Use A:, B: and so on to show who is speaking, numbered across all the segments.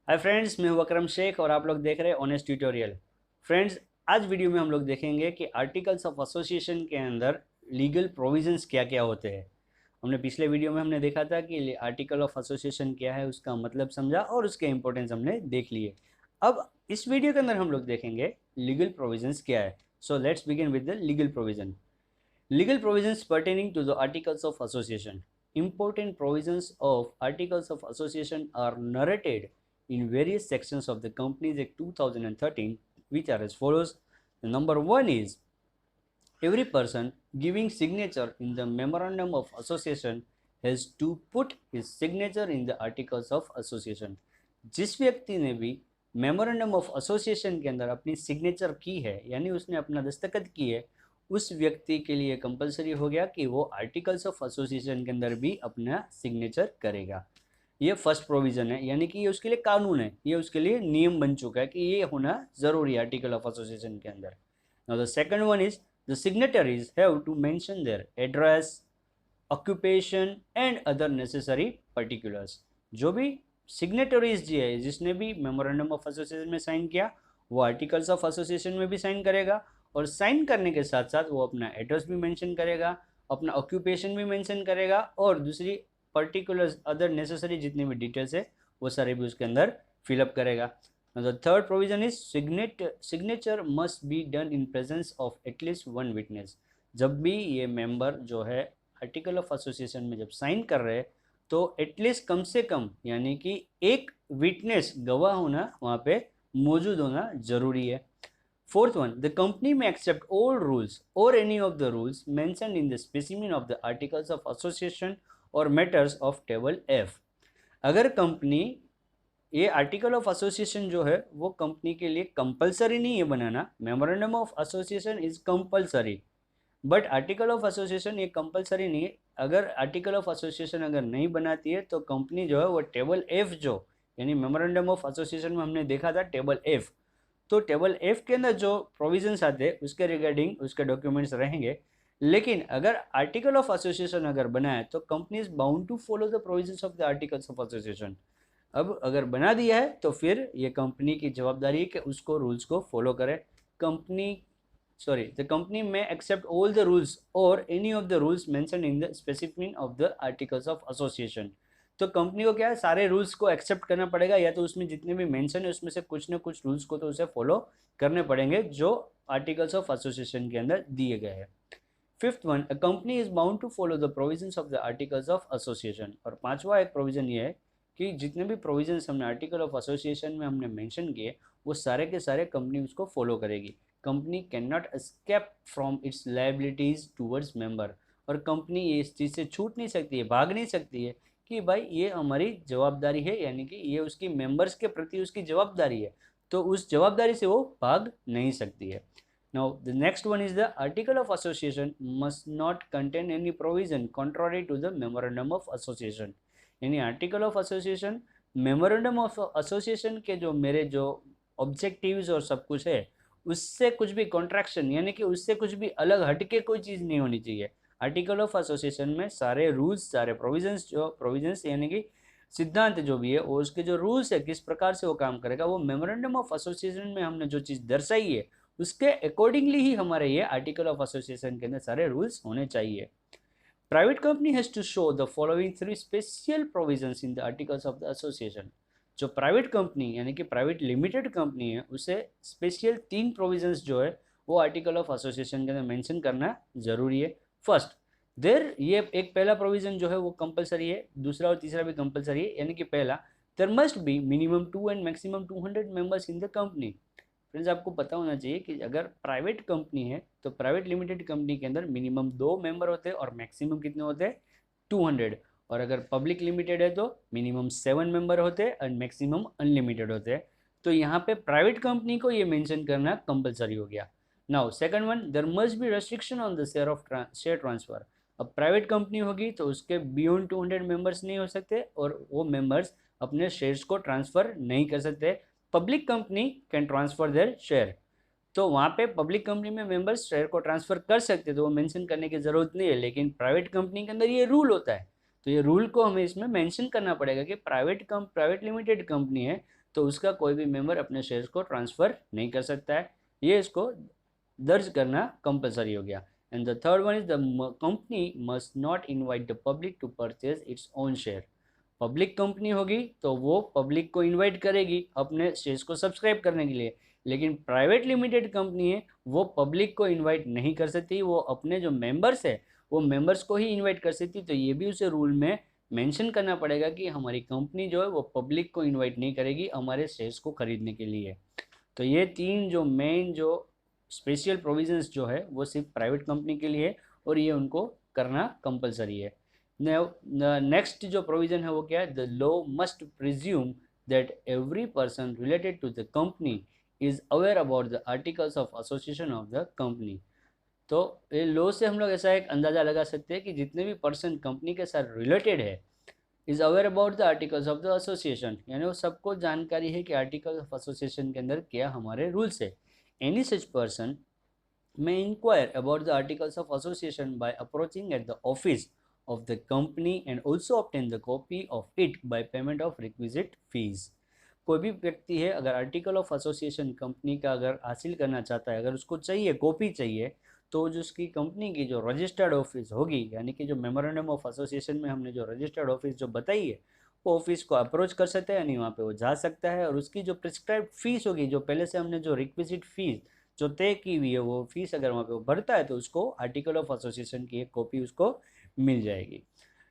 A: Hi friends, मैं हूं अकरम शेख और आप लोग देख रहे हैं ऑनेस्ट ट्यूटोरियल। फ्रेंड्स, आज वीडियो में हम लोग देखेंगे कि आर्टिकल्स ऑफ एसोसिएशन के अंदर लीगल प्रोविजंस क्या क्या होते हैं। हमने पिछले वीडियो में हमने देखा था कि आर्टिकल ऑफ एसोसिएशन क्या है, उसका मतलब समझा और उसके इंपॉर्टेंस हमने देख लिए। अब इस वीडियो के अंदर हम लोग देखेंगे लीगल प्रोविजंस क्या है। So let's begin with the legal provision. Legal provisions pertaining to the Articles of Association. Important provisions of Articles of Association are narrated in various sections of the Companies Act 2013, which are as follows. The number one is every person giving signature in the Memorandum of Association has to put his signature in the Articles of Association. जिस व्यक्ति ने भी memorandum of association के अंदर अपनी signature की है, यानी उसने अपना दस्तखत की है, उस व्यक्ति के लिए कंपलसरी हो गया कि वो आर्टिकल्स ऑफ एसोसिएशन के अंदर भी अपना सिग्नेचर करेगा। ये फर्स्ट प्रोविजन है, यानी कि ये उसके लिए कानून है, ये उसके लिए नियम बन चुका है कि ये होना जरूरी है आर्टिकल ऑफ एसोसिएशन के अंदर। Now the second one is the signatories have to mention their address, occupation and other necessary particulars. जो भी सिग्नेटरीज जी है, जिसने भी मेमोरेंडम ऑफ एसोसिएशन में साइन किया, वो आर्टिकल्स ऑफ एसोसिएशन में भी साइन करेगा और साइन करने के साथ साथ वो अपना एड्रेस भी मेंशन करेगा, अपना ऑक्यूपेशन भी मेंशन करेगा और दूसरी पर्टिकुलर अदर नेसेसरी जितनी भी डिटेल्स है वो सारे भी उसके अंदर फिलअप करेगा। The third provision is signature must be done in presence of at least one witness. जब भी ये मेंबर जो है आर्टिकल ऑफ एसोसिएशन में जब साइन कर रहे हैं तो एटलीस्ट कम से कम यानी कि एक विटनेस गवाह होना वहाँ पे मौजूद होना जरूरी है। Fourth one, the company may accept all rules or any of the rules mentioned in the specimen of the articles of association or matters of table F. अगर कंपनी ये आर्टिकल ऑफ एसोसिएशन जो है वो company के लिए compulsory नहीं है बनाना, memorandum of association is compulsory, but article of association ये कंपलसरी नहीं है। अगर आर्टिकल ऑफ एसोसिएशन अगर नहीं बनाती है तो कंपनी जो है वो टेबल एफ जो यानी मेमोरेंडम ऑफ एसोसिएशन में हमने देखा था टेबल एफ, तो टेबल एफ के अंदर जो प्रोविजंस आते हैं उसके रिगार्डिंग उसके डॉक्यूमेंट्स रहेंगे। लेकिन अगर आर्टिकल ऑफ एसोसिएशन अगर बनाए तो company is bound to follow the provisions of the articles of association. अब अगर बना दिया है तो फिर ये कंपनी की जवाबदारी है कि उसको रूल्स को फॉलो करे। Company the company may accept all the rules or any of the rules mentioned in the specimen of the articles of association। तो कंपनी को क्या है, सारे रूल्स को एक्सेप्ट करना पड़ेगा, या तो उसमें जितने भी मेंशन है उसमें से कुछ ना कुछ रूल्स को तो उसे फॉलो करने पड़ेंगे जो आर्टिकल्स ऑफ एसोसिएशन के अंदर दिए गए हैं। Fifth one, a company is bound to follow the provisions of the articles of association. और पांचवा एक प्रोविजन ये है कि जितने भी प्रोविजंस हमने आर्टिकल ऑफ एसोसिएशन में हमने मेंशन किए वो सारे के सारे कंपनी उसको फॉलो करेगी। Company can not escape from its liabilities towards member. और कंपनी ये इस चीज़ से छूट नहीं सकती है, भाग नहीं सकती है कि भाई ये हमारी जवाबदारी है, यानी कि ये उसकी मेंबर्स के प्रति उसकी जवाबदारी है, तो उस जवाबदारी से वो भाग नहीं सकती है। Now, the next one is the Article of Association must not contain any provision contrary to the Memorandum of Association। यानी article of association memorandum of association के जो मेरे जो ऑब्जेक्टिव्स और सब कुछ है उससे कुछ भी कॉन्ट्रैक्शन यानी कि उससे कुछ भी अलग हटके कोई चीज़ नहीं होनी चाहिए। आर्टिकल ऑफ एसोसिएशन में सारे रूल्स, सारे प्रोविजंस यानी कि सिद्धांत जो भी है और उसके जो रूल्स है किस प्रकार से वो काम करेगा, वो मेमोरेंडम ऑफ एसोसिएशन में हमने जो चीज़ दर्शाई है उसके अकॉर्डिंगली ही हमारे ये आर्टिकल ऑफ एसोसिएशन के अंदर सारे रूल्स होने चाहिए। Private company has to show the following three special provisions in the articles of the association. जो प्राइवेट कंपनी यानी कि प्राइवेट लिमिटेड कंपनी है उसे स्पेशल तीन प्रोविजंस जो है वो आर्टिकल ऑफ एसोसिएशन के अंदर मेंशन करना जरूरी है। फर्स्ट, देर ये एक पहला प्रोविजन जो है वो कंपलसरी है, दूसरा और तीसरा भी कंपलसरी है। यानी कि पहला, there must be minimum 2 and maximum 200 members in the company. Friends, आपको पता होना चाहिए कि अगर प्राइवेट कंपनी है तो प्राइवेट लिमिटेड कंपनी के अंदर मिनिमम 2 मेंबर होते हैं और मैक्सिमम कितने होते हैं, 200। और अगर पब्लिक लिमिटेड है तो मिनिमम 7 मेंबर होते हैं और मैक्सिमम अनलिमिटेड होते हैं। तो यहाँ पे प्राइवेट कंपनी को ये मेंशन करना कंपलसरी हो गया। Now second one, there must be restriction on the share transfer. अब प्राइवेट कंपनी होगी तो उसके बियॉन्ड 200 मेंबर्स नहीं हो सकते और वो मेंबर्स अपने शेयर्स को ट्रांसफर नहीं कर सकते। Public company can transfer their share, तो वहाँ पे पब्लिक कंपनी में मेंबर्स शेयर को ट्रांसफर कर सकते, तो वो मेंशन करने की ज़रूरत नहीं है। लेकिन प्राइवेट कंपनी के अंदर ये रूल होता है, तो ये रूल को हमें इसमें मेंशन करना पड़ेगा कि प्राइवेट लिमिटेड कंपनी है तो उसका कोई भी मेंबर अपने शेयर्स को ट्रांसफ़र नहीं कर सकता है। ये इसको दर्ज करना कंपलसरी हो गया। And the third one is the company must not invite the public to purchase its own share. Public company होगी तो वो पब्लिक को इनवाइट करेगी अपने शेयर्स को सब्सक्राइब करने के लिए, लेकिन प्राइवेट लिमिटेड कंपनी है वो पब्लिक को इनवाइट नहीं कर सकती, वो अपने जो मेंबर्स है वो मेंबर्स को ही इनवाइट कर सकती। तो ये भी उसे रूल में मेंशन करना पड़ेगा कि हमारी कंपनी जो है वो पब्लिक को इनवाइट नहीं करेगी हमारे शेयर्स को खरीदने के लिए। तो ये तीन जो मेन जो स्पेशल प्रोविजंस जो है वो सिर्फ प्राइवेट कंपनी के लिए है और ये उनको करना कंपलसरी है। नेक्स्ट जो प्रोविजन है वो क्या है, the law must presume that every person related to the company is aware about the articles of association of the company. तो ये लॉ से हम लोग ऐसा एक अंदाज़ा लगा सकते हैं कि जितने भी पर्सन कंपनी के साथ रिलेटेड है is aware about the articles of the association, यानी वो सबको जानकारी है कि आर्टिकल ऑफ एसोसिएशन के अंदर क्या हमारे रूल्स है। Any such person may inquire about the articles of association by approaching at the office of the company and also obtain the copy of it by payment of requisite fees। कोई भी व्यक्ति है अगर article of association company का अगर हासिल करना चाहता है, अगर उसको चाहिए कॉपी चाहिए, तो जो उसकी कंपनी की जो रजिस्टर्ड ऑफिस होगी, यानी कि जो मेमोरेंडम ऑफ एसोसिएशन में हमने जो रजिस्टर्ड ऑफिस जो बताई है वो ऑफिस को अप्रोच कर सकता है, यानी वहाँ पे वो जा सकता है और उसकी जो प्रिस्क्राइब्ड फीस होगी, जो पहले से हमने जो रिक्विजिट फीस जो तय की हुई है वो फीस अगर वहाँ पे वो भरता है तो उसको आर्टिकल ऑफ एसोसिएशन की एक कॉपी उसको मिल जाएगी।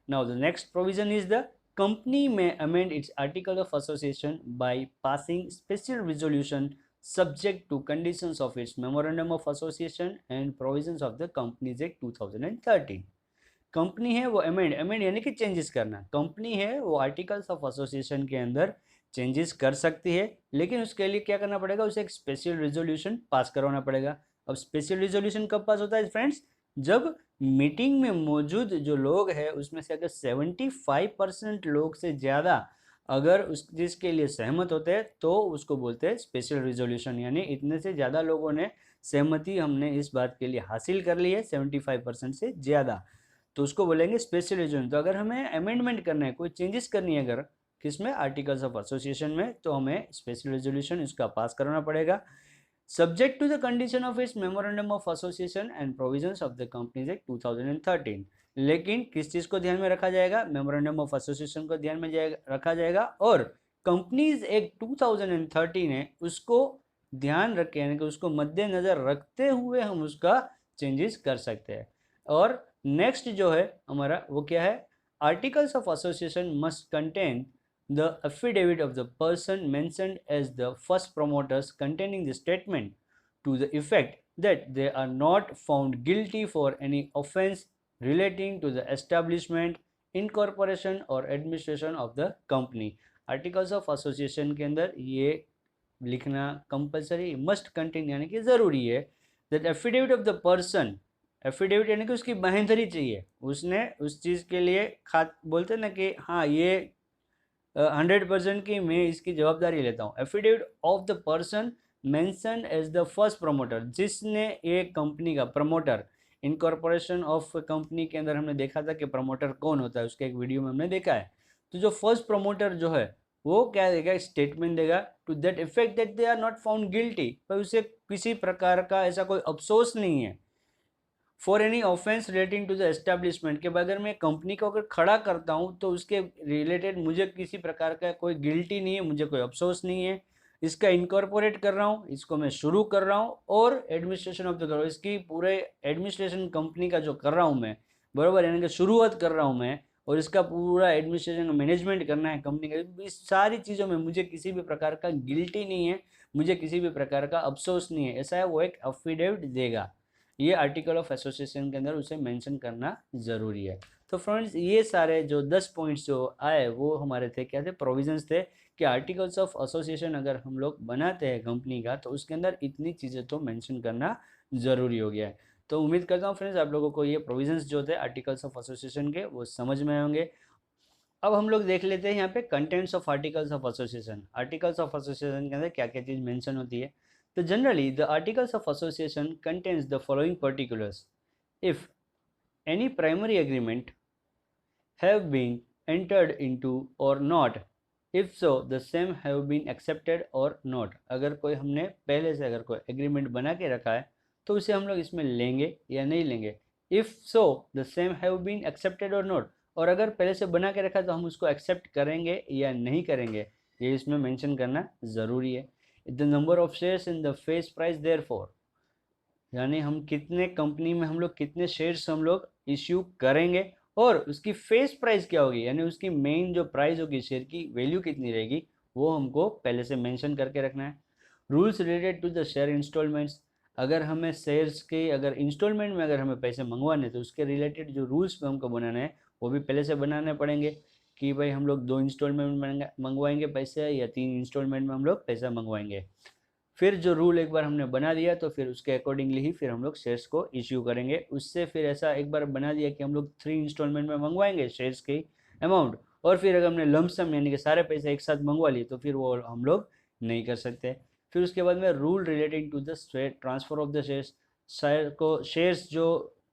A: Now the next provision is the company may amend its article of association by passing special resolution subject to conditions of its memorandum of association and provisions of the Companies Act 2013। Company है वो amend यानी कि changes करना, company है वो articles of association के अंदर changes कर सकती है, लेकिन उसके लिए क्या करना पड़ेगा, उसे एक स्पेशल रिजोल्यूशन पास करवाना पड़ेगा। अब स्पेशल रिजोल्यूशन कब पास होता है फ्रेंड्स, जब मीटिंग में मौजूद जो लोग हैं उसमें से अगर 75% लोग से ज़्यादा अगर उस चीज़ के लिए सहमत होते हैं तो उसको बोलते हैं स्पेशल रिजोल्यूशन, यानी इतने से ज़्यादा लोगों ने सहमति हमने इस बात के लिए हासिल कर ली है 75% से ज़्यादा, तो उसको बोलेंगे स्पेशल रिजोल्यूशन। तो अगर हमें अमेंडमेंट करना है, कोई चेंजेस करनी है अगर किसमें, आर्टिकल्स ऑफ एसोसिएशन में, तो हमें स्पेशल रेजोल्यूशन इसका पास करना पड़ेगा subject to the condition of its memorandum of association and provisions of the companies act 2013। लेकिन किस चीज़ को ध्यान में रखा जाएगा, मेमोरेंडम ऑफ एसोसिएशन को ध्यान में रखा जाएगा और कंपनीज एक्ट 2013 है उसको ध्यान रखें, यानी कि उसको मद्देनज़र रखते हुए हम उसका चेंजेस कर सकते हैं। और नेक्स्ट जो है हमारा वो क्या है, articles of association must contain the affidavit of the person mentioned as the first promoters containing the statement to the effect that they are not found guilty for any offense relating to the establishment, incorporation or administration of the company। articles of association के अंदर ये लिखना compulsory must contain यानी कि ज़रूरी है that affidavit of the person, affidavit यानी कि उसकी बांहेधरी चाहिए, उसने उस चीज़ के लिए बोलते ना कि हाँ ये 100% की मैं इसकी जवाबदारी लेता हूँ। Affidavit of the person mention as the first promoter, जिसने एक कंपनी का प्रमोटर, इनकॉर्पोरेशन ऑफ कंपनी के अंदर हमने देखा था कि प्रमोटर कौन होता है, उसके एक वीडियो में हमने देखा है। तो जो फर्स्ट प्रमोटर जो है वो क्या देगा, स्टेटमेंट देगा to that effect that they are not found guilty, पर उसे किसी प्रकार का ऐसा कोई अफसोस नहीं है for any offence relating to the establishment, के अगर मैं कंपनी को अगर खड़ा करता हूँ तो उसके रिलेटेड मुझे किसी प्रकार का कोई गिल्टी नहीं है, मुझे कोई अफसोस नहीं है, इसका इनकॉर्पोरेट कर रहा हूँ, इसको मैं शुरू कर रहा हूँ और एडमिनिस्ट्रेशन ऑफ द, इसकी पूरे एडमिनिस्ट्रेशन कंपनी का जो कर रहा हूँ मैं, बराबर, यानी कि शुरुआत कर रहा हूँ मैं और इसका पूरा एडमिनिस्ट्रेशन का मैनेजमेंट करना है कंपनी का, इस सारी चीज़ों में मुझे किसी भी प्रकार का गिल्टी नहीं है, मुझे किसी भी प्रकार का अफसोस नहीं है, ऐसा है वो एक एफिडेविट देगा। ये आर्टिकल ऑफ एसोसिएशन के अंदर उसे मेंशन करना ज़रूरी है। तो फ्रेंड्स ये सारे जो 10 पॉइंट्स जो आए वो हमारे थे, क्या थे, प्रोविजंस थे कि आर्टिकल्स ऑफ एसोसिएशन अगर हम लोग बनाते हैं कंपनी का तो उसके अंदर इतनी चीज़ें तो मेंशन करना ज़रूरी हो गया है। तो उम्मीद करता हूँ फ्रेंड्स आप लोगों को ये प्रोविजंस जो थे आर्टिकल्स ऑफ एसोसिएशन के वो समझ में होंगे। अब हम लोग देख लेते हैं यहाँ पे contents of articles of association. Articles of association के अंदर क्या क्या चीज़ मेंशन होती है। So generally, the articles of association contains the following particulars. If any primary agreement have been entered into or not, if so the same have been accepted or not, अगर कोई हमने पहले से अगर कोई एग्रीमेंट बना के रखा है तो उसे हम लोग इसमें लेंगे या नहीं लेंगे। If so the same have been accepted or not, और अगर पहले से बना के रखा है तो हम उसको एक्सेप्ट करेंगे या नहीं करेंगे, ये इसमें मेंशन करना ज़रूरी है। The number of shares in the face price therefore, यानी हम कितने कंपनी में हम लोग कितने शेयर्स हम लोग इश्यू करेंगे और उसकी फेस प्राइस क्या होगी, यानी उसकी मेन जो प्राइस होगी शेयर की वैल्यू कितनी रहेगी, वो हमको पहले से मेंशन करके रखना है। Rules related to the share installments, अगर हमें शेयर्स के अगर इंस्टॉलमेंट में अगर हमें पैसे मंगवाने तो उसके रिलेटेड जो रूल्स पे हमको बनाने हैं वो भी पहले से बनाने पड़ेंगे कि भाई हम लोग 2 इंस्टॉलमेंट में मंगवाएंगे पैसे या 3 इंस्टॉलमेंट में हम लोग पैसा मंगवाएंगे। फिर जो रूल एक बार हमने बना दिया तो फिर उसके अकॉर्डिंगली ही फिर हम लोग शेयर्स को इश्यू करेंगे। उससे फिर ऐसा एक बार बना दिया कि हम लोग 3 इंस्टॉलमेंट में मंगवाएंगे शेयर्स की अमाउंट, और फिर अगर हमने लमसम यानी कि सारे पैसे एक साथ मंगवा लिए तो फिर वो हम लोग नहीं कर सकते। फिर उसके बाद में rule relating to the transfer of the shares, share को शेयर्स जो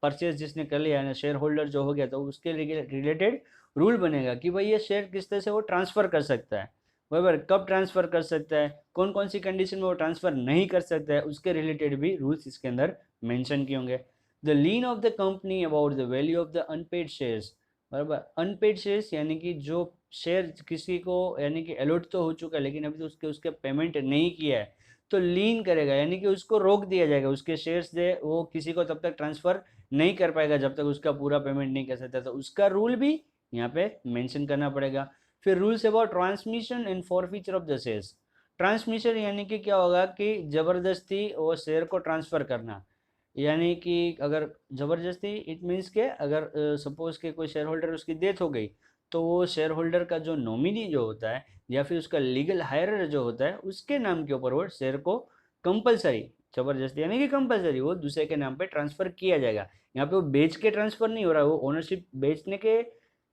A: परचेज जिसने कर लिया है शेयर होल्डर जो हो गया तो उसके रिलेटेड रूल बनेगा कि भाई ये शेयर किस तरह से वो ट्रांसफ़र कर सकता है, बराबर कब ट्रांसफ़र कर सकता है, कौन कौन सी कंडीशन में वो ट्रांसफ़र नहीं कर सकता है, उसके रिलेटेड भी रूल्स इसके अंदर मेंशन किए होंगे। The lien of the company about the value of the unpaid shares, बराबर अनपेड शेयर्स यानी कि जो शेयर किसी को यानी कि अलॉट तो हो चुका है लेकिन अभी तो उसके पेमेंट नहीं किया है तो लीन करेगा, यानी कि उसको रोक दिया जाएगा, उसके शेयर्स दे वो किसी को तब तक ट्रांसफ़र नहीं कर पाएगा जब तक उसका पूरा पेमेंट नहीं कर सकता, तो उसका रूल भी यहाँ पे मेंशन करना पड़ेगा। फिर rules about transmission and forfeiture of the shares, transmission यानी कि क्या होगा कि ज़बरदस्ती वो शेयर को ट्रांसफ़र करना, यानी कि अगर ज़बरदस्ती इट मीन्स के अगर सपोज़ के कोई शेयर होल्डर उसकी डेथ हो गई तो वो शेयर होल्डर का जो नॉमिनी जो होता है या फिर उसका लीगल हायरर जो होता है उसके नाम के ऊपर वो शेयर को कंपलसरी, ज़बरदस्ती यानी कि कंपलसरी वो दूसरे के नाम पे ट्रांसफ़र किया जाएगा। यहाँ पे वो बेच के ट्रांसफ़र नहीं हो रहा है, वो ओनरशिप बेचने के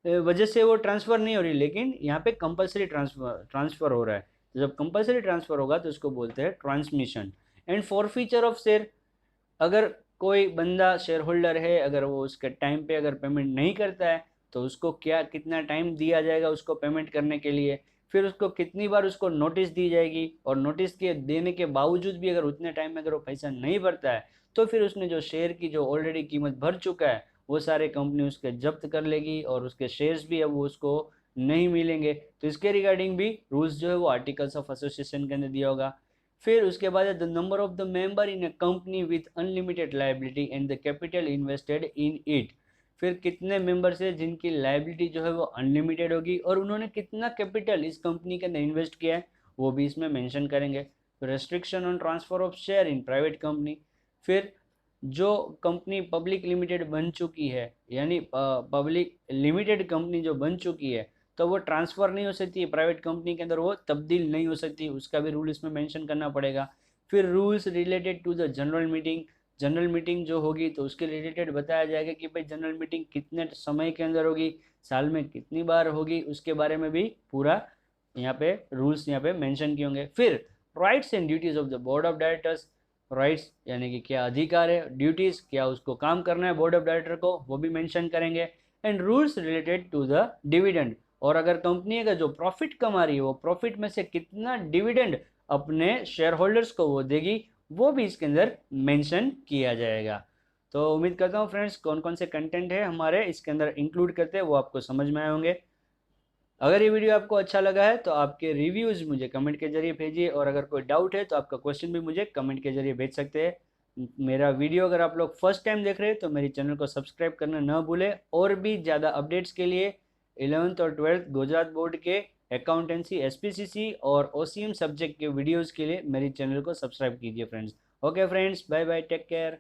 A: वजह से वो ट्रांसफ़र नहीं हो रही, लेकिन यहाँ पे कंपलसरी ट्रांसफ़र हो रहा है। तो जब कंपलसरी ट्रांसफ़र होगा तो उसको बोलते हैं transmission. And forfeiture of share, अगर कोई बंदा शेयर होल्डर है अगर वो उसके टाइम पे अगर पेमेंट नहीं करता है तो उसको क्या कितना टाइम दिया जाएगा उसको पेमेंट करने के लिए, फिर उसको कितनी बार उसको नोटिस दी जाएगी, और नोटिस के देने के बावजूद भी अगर उतने टाइम में अगर वो पैसा नहीं भरता है तो फिर उसने जो शेयर की जो ऑलरेडी कीमत भर चुका है वो सारे कंपनी उसके जब्त कर लेगी और उसके शेयर्स भी अब वो उसको नहीं मिलेंगे। तो इसके रिगार्डिंग भी रूल्स जो है वो आर्टिकल्स ऑफ एसोसिएशन के अंदर दिया होगा। फिर उसके बाद the number of the member in a company with unlimited liability and the capital invested in it, फिर कितने मेंबर्स है जिनकी लायबिलिटी जो है वो अनलिमिटेड होगी और उन्होंने कितना कैपिटल इस कंपनी के अंदर इन्वेस्ट किया है वो भी इसमें मेंशन करेंगे। Restriction on transfer of share in private company, फिर जो कंपनी पब्लिक लिमिटेड बन चुकी है यानी पब्लिक लिमिटेड कंपनी जो बन चुकी है तो वो ट्रांसफ़र नहीं हो सकती है प्राइवेट कंपनी के अंदर, वो तब्दील नहीं हो सकती, उसका भी रूल इसमें मेंशन करना पड़ेगा। फिर rules related to the general meeting, general meeting जो होगी तो उसके रिलेटेड बताया जाएगा कि भाई जनरल मीटिंग कितने समय के अंदर होगी, साल में कितनी बार होगी, उसके बारे में भी पूरा यहाँ पे रूल्स यहाँ पे मेंशन किए होंगे। फिर rights and duties of the board of directors, rights यानी कि क्या अधिकार है, ड्यूटीज़ क्या उसको काम करना है बोर्ड ऑफ डायरेक्टर को वो भी मेंशन करेंगे। And rules related to the dividend, और अगर कंपनी का जो प्रॉफिट कमा रही है वो प्रॉफिट में से कितना डिविडेंड अपने शेयर होल्डर्स को वो देगी वो भी इसके अंदर मेंशन किया जाएगा। तो उम्मीद करता हूँ फ्रेंड्स कौन कौन से कंटेंट है हमारे इसके अंदर इंक्लूड करते हैं वो आपको समझ में आए होंगे। अगर ये वीडियो आपको अच्छा लगा है तो आपके रिव्यूज़ मुझे कमेंट के जरिए भेजिए, और अगर कोई डाउट है तो आपका क्वेश्चन भी मुझे कमेंट के जरिए भेज सकते हैं। मेरा वीडियो अगर आप लोग फर्स्ट टाइम देख रहे हैं तो मेरी चैनल को सब्सक्राइब करना न भूलें, और भी ज़्यादा अपडेट्स के लिए 11th और 12th गुजरात बोर्ड के अकाउंटेंसी SPCC और OCM सब्जेक्ट के वीडियोज़ के लिए मेरी चैनल को सब्सक्राइब कीजिए friends. Okay friends, bye bye, take care.